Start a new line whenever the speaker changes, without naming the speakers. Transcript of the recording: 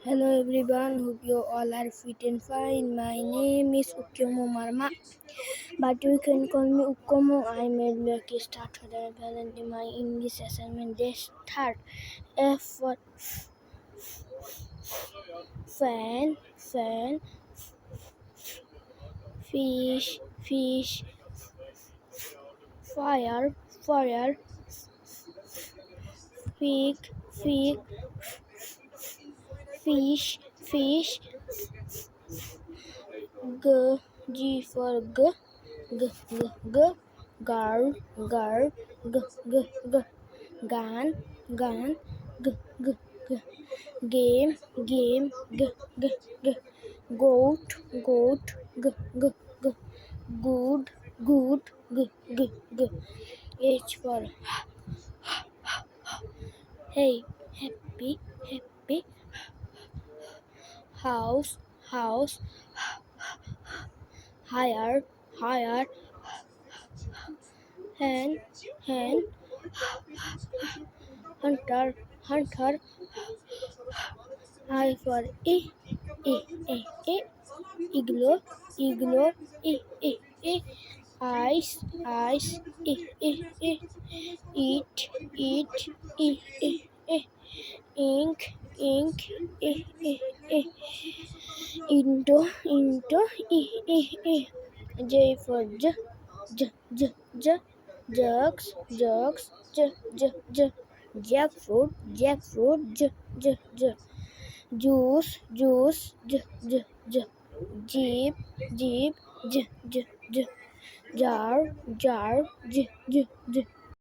Hello everyone, hope you all are fit and fine. My name is Ukomo Marma, but you can call me Ukomo. I made lucky start today. Apparently my English assignment they start. F for fan, fish, fire, fig, fish, g, g for g, girl, g, gun, g, g, game, g, g, goat, g, g, g, good, g, H for hey, happy, house, higher, hen, hunter, I for e, igloo, e, ice, eat, ink, into, J for j, jugs, jackfruit, juice, jeep, jar,